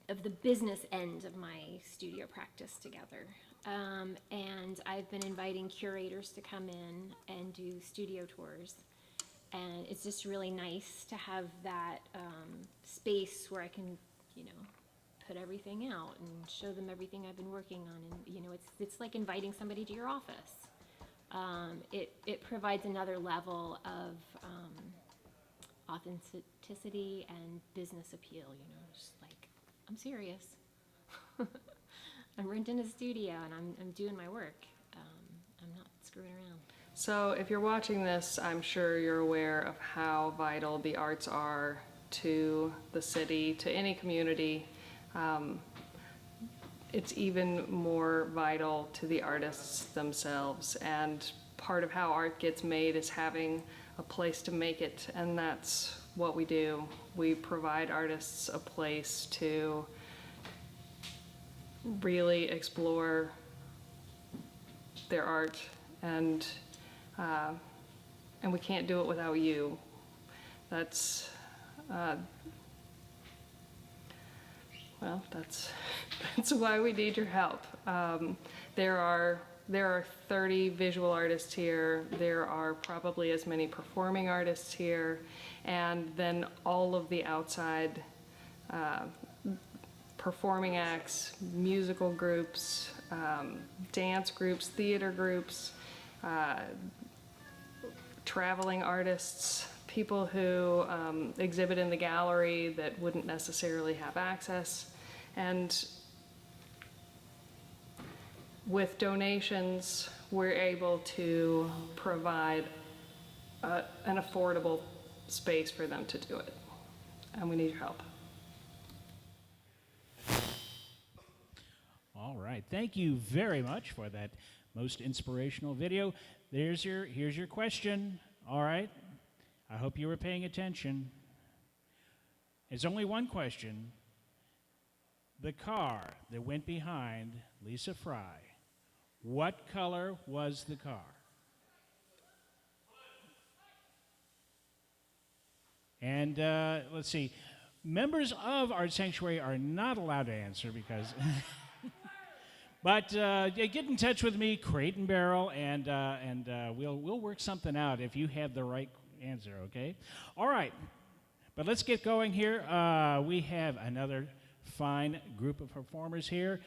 Speaker 21: of the business end of my studio practice together. And I've been inviting curators to come in and do studio tours. And it's just really nice to have that space where I can, you know, put everything out and show them everything I've been working on. And, you know, it's like inviting somebody to your office. It provides another level of authenticity and business appeal, you know, just like, I'm serious. I'm renting a studio and I'm doing my work. I'm not screwing around.
Speaker 19: So if you're watching this, I'm sure you're aware of how vital the arts are to the city, to any community. It's even more vital to the artists themselves, and part of how art gets made is having a place to make it, and that's what we do. We provide artists a place to really explore their art, and we can't do it without you. That's well, that's why we need your help. There are 30 visual artists here. There are probably as many performing artists here, and then all of the outside performing acts, musical groups, dance groups, theater groups, traveling artists, people who exhibit in the gallery that wouldn't necessarily have access. And with donations, we're able to provide an affordable space for them to do it. And we need your help.
Speaker 1: All right. Thank you very much for that most inspirational video. Here's your question. All right. I hope you were paying attention. It's only one question. The car that went behind Lisa Fry, what color was the car? And let's see. Members of our sanctuary are not allowed to answer because... But get in touch with me, Crate and Barrel, and we'll work something out if you have the right answer, okay? All right, but let's get going here. We have another fine group of performers here.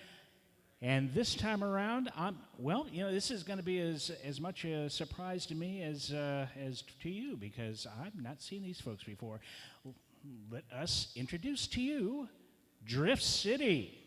Speaker 1: And this time around, this is going to be as much a surprise to me as to you, because I've not seen these folks before. Let us introduce to you Drift City.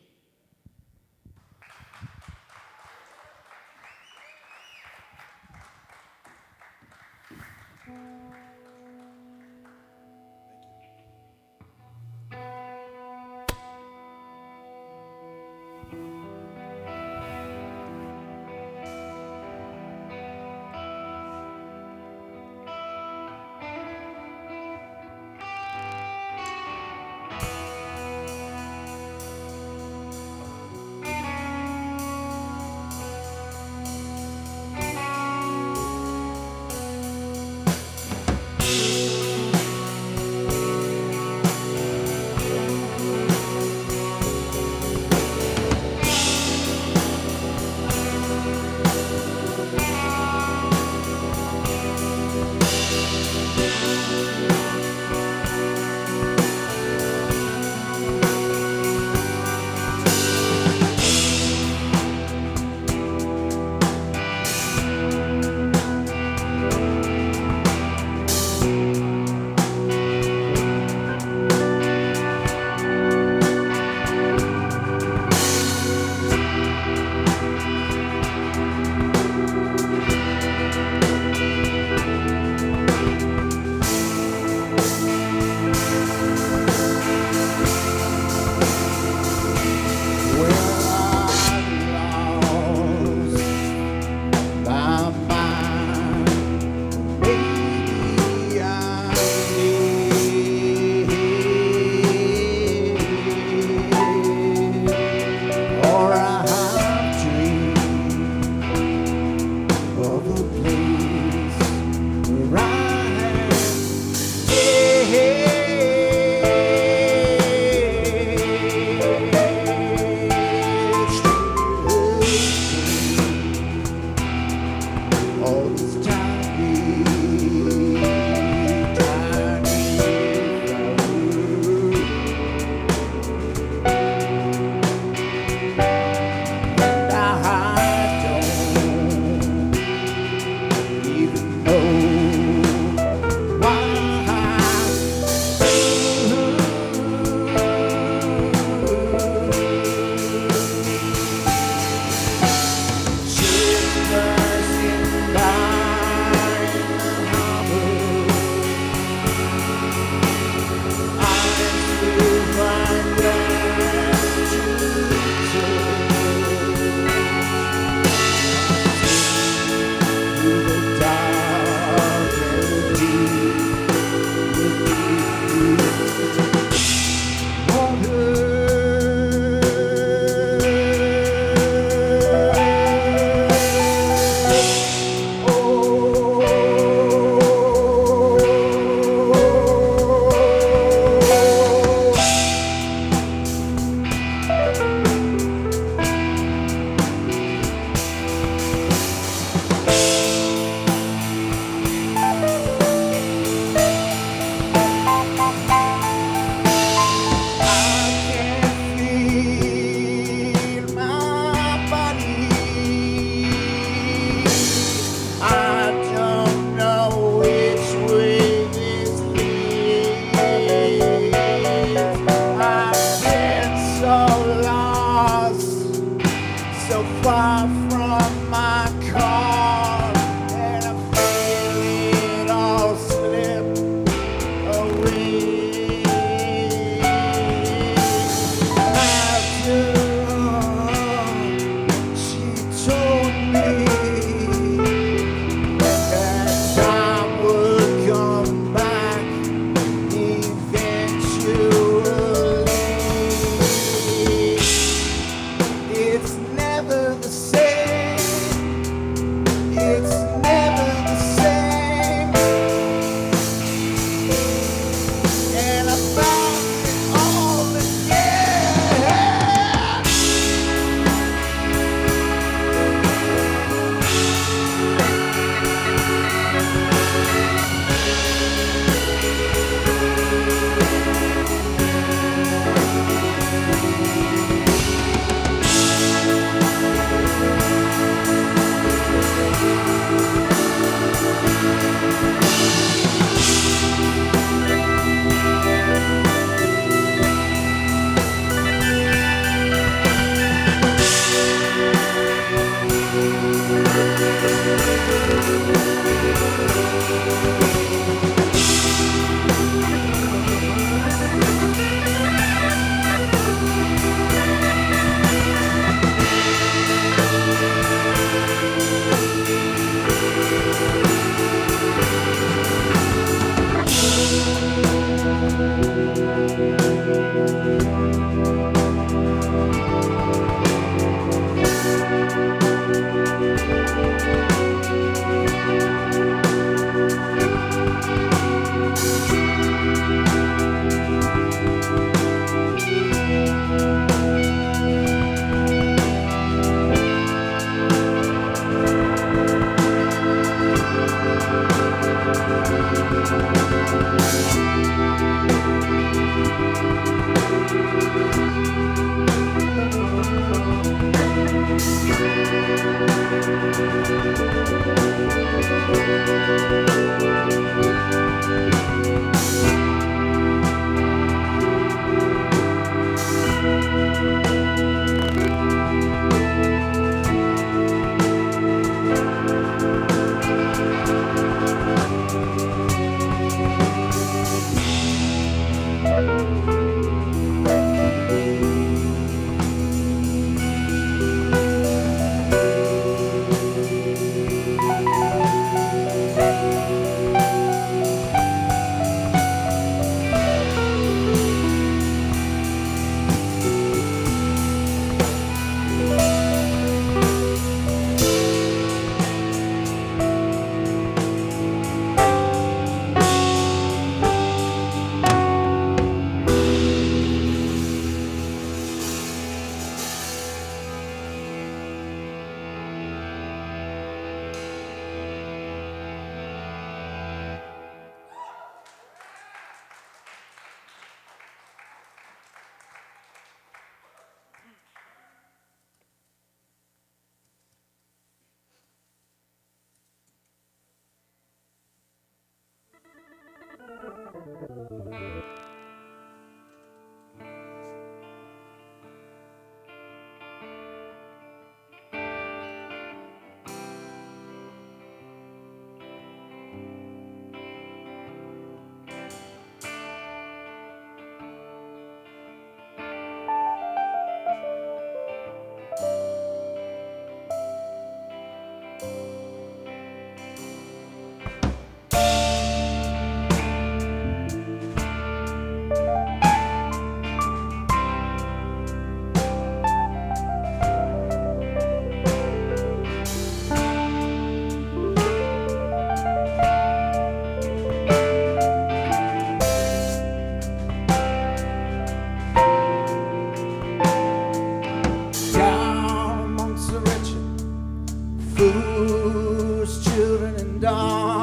Speaker 3: Oh,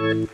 Speaker 3: This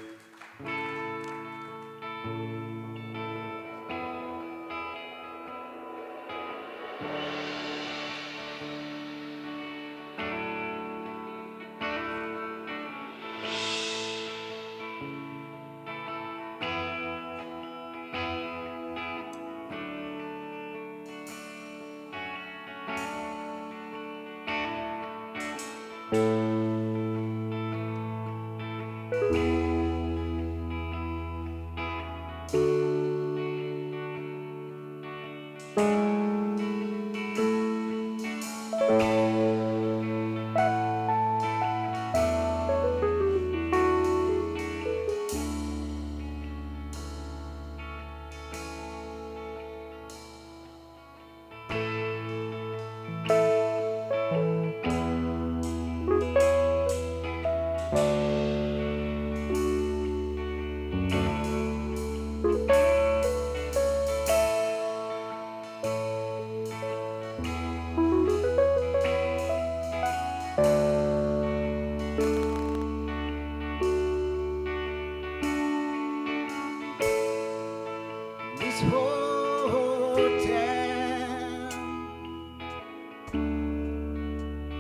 Speaker 3: whole town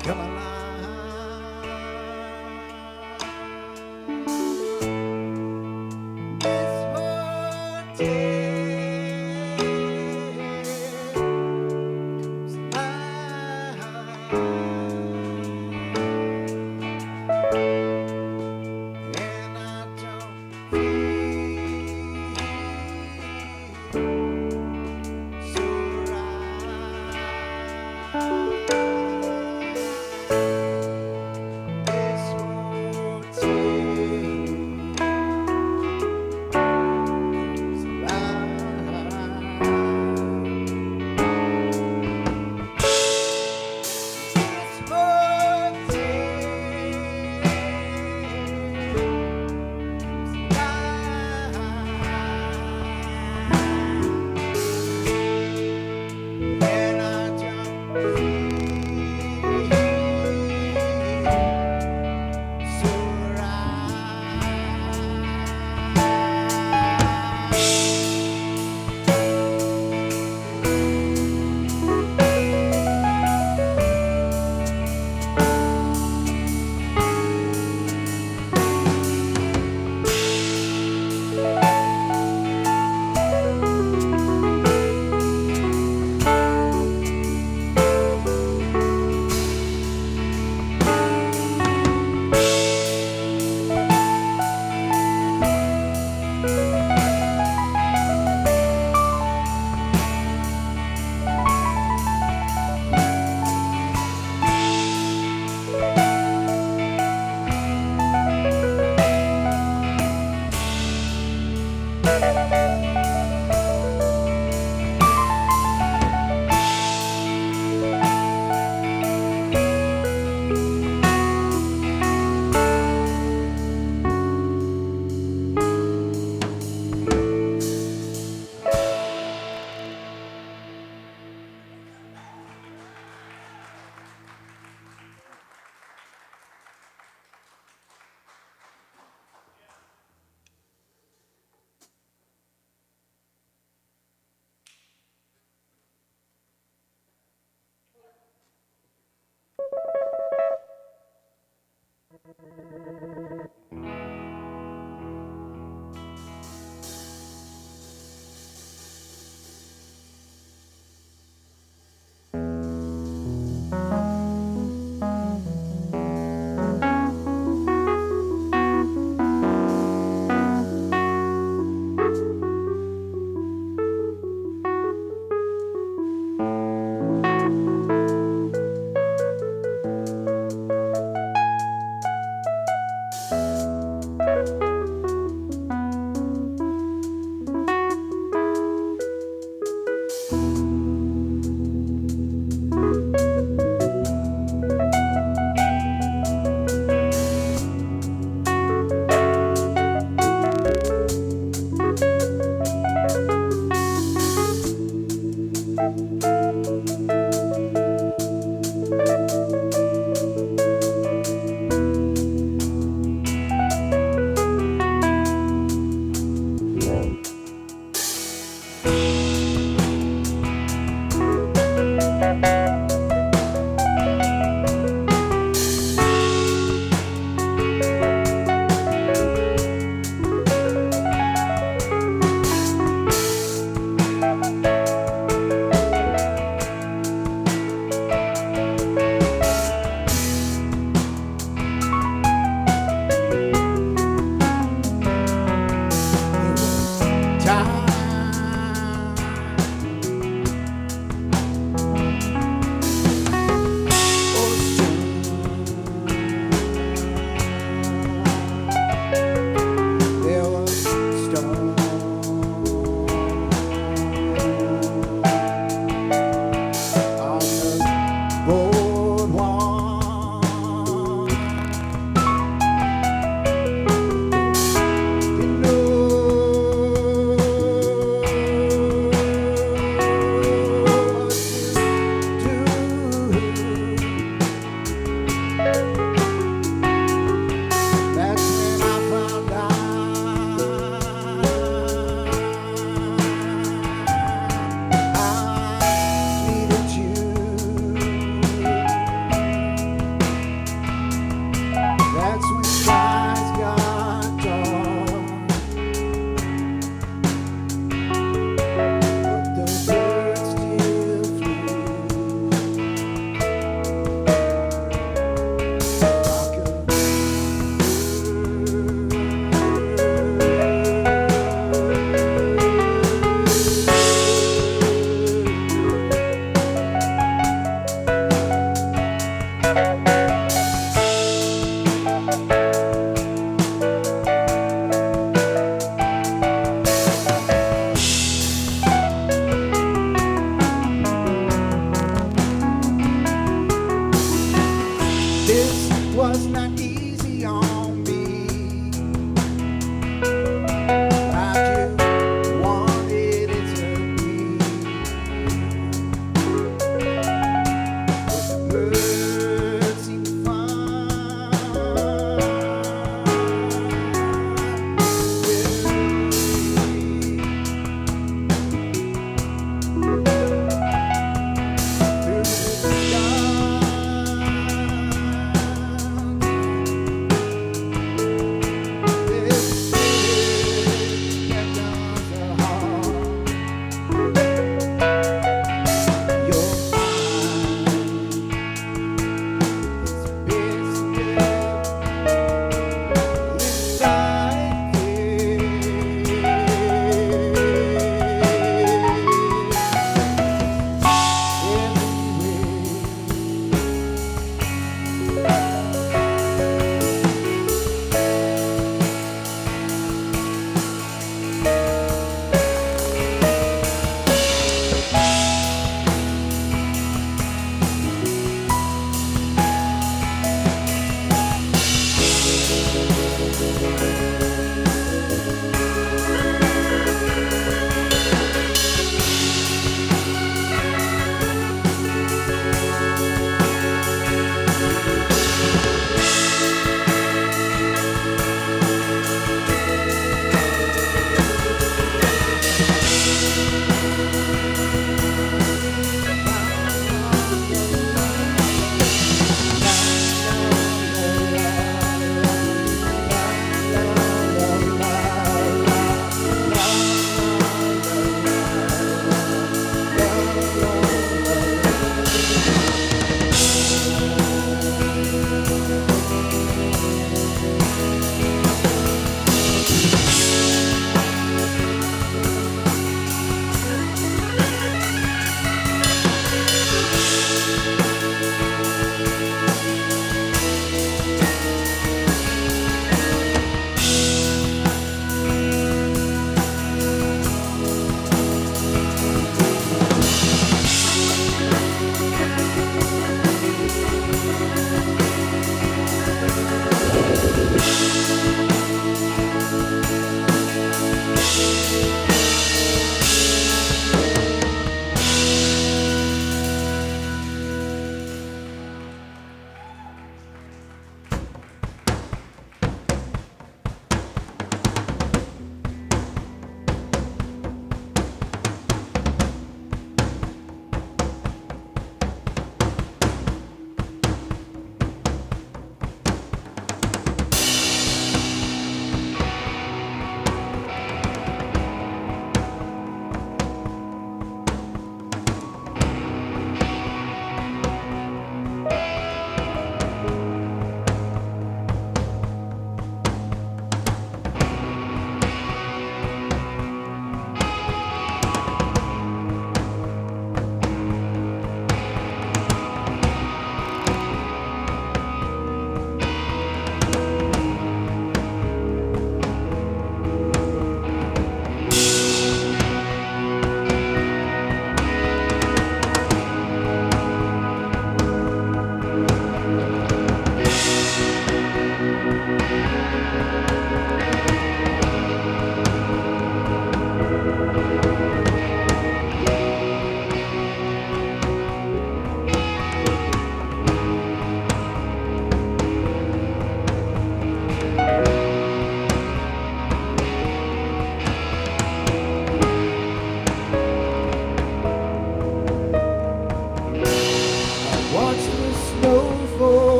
Speaker 3: come alive. This whole town comes alive. And I don't feel so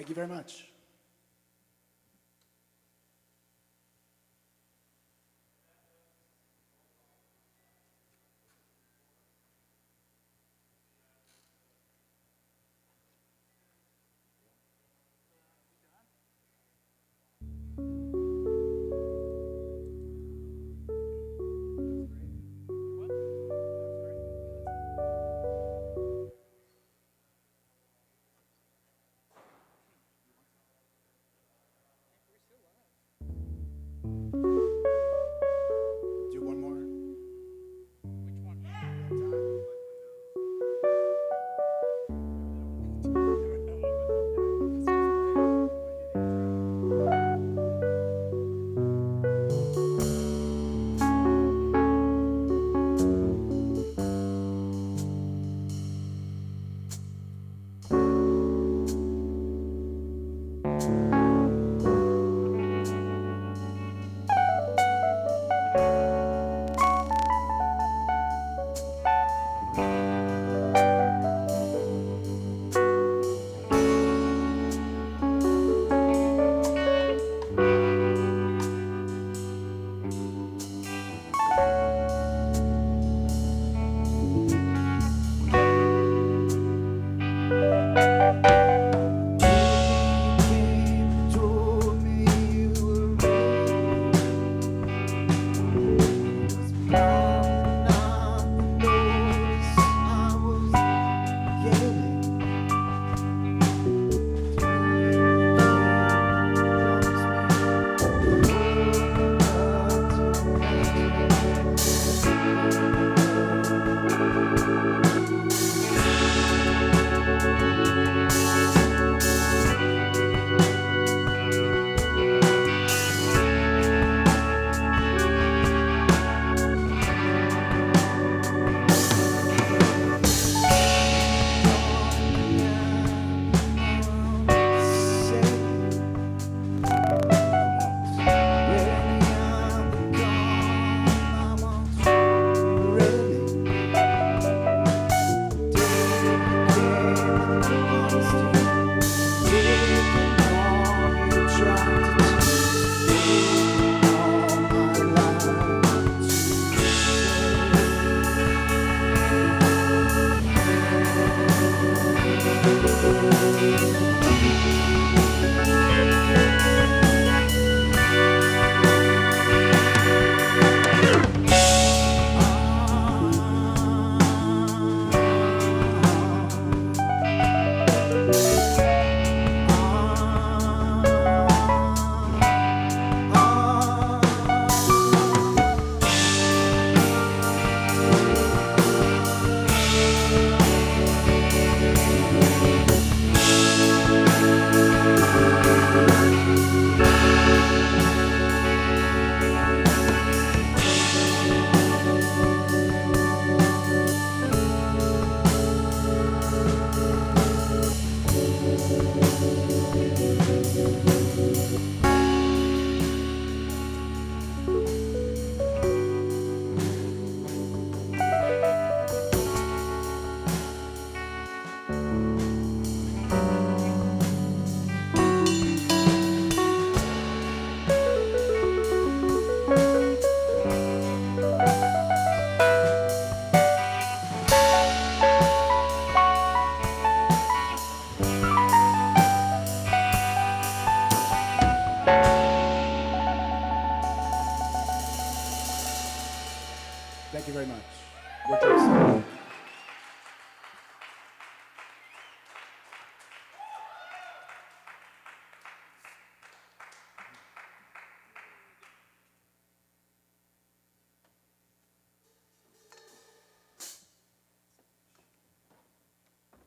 Speaker 4: Thank you very much. Do one more.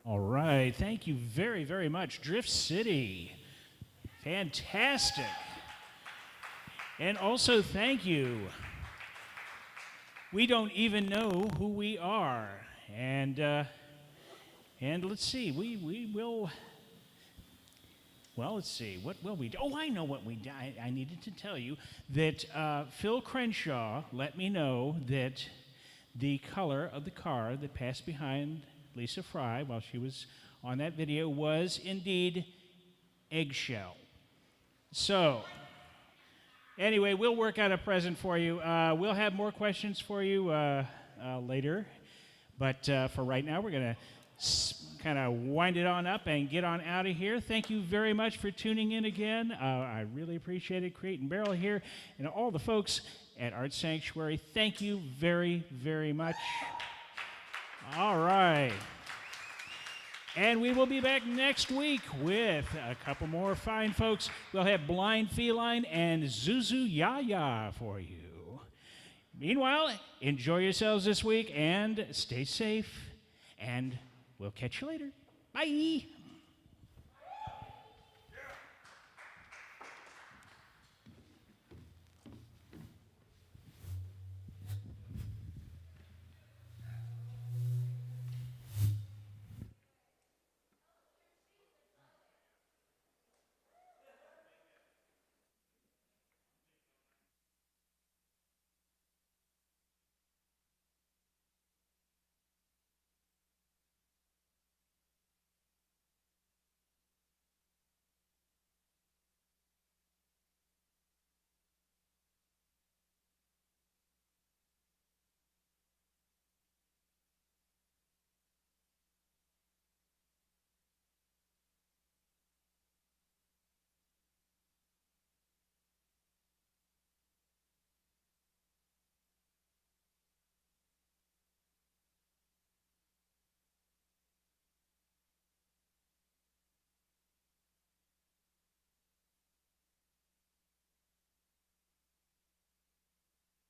Speaker 1: All right. Thank you very, very much. Drift City. Fantastic. And also, thank you. We don't even know who we are. And let's see. We will. Well, let's see. What will we do? Oh, I know what we do. I needed to tell you that Phil Crenshaw let me know that the color of the car that passed behind Lisa Fry while she was on that video was indeed eggshell. So, anyway, we'll work out a present for you. We'll have more questions for you later. But for right now, we're going to kind of wind it on up and get on out of here. Thank you very much for tuning in again. I really appreciate it. Crate and Barrel here. And all the folks at Art Sanctuary, thank you very, very much. All right. And we will be back next week with a couple more fine folks. We'll have Blind Feline and Zuzu Yaya for you. Meanwhile, enjoy yourselves this week and stay safe. And we'll catch you later. Bye.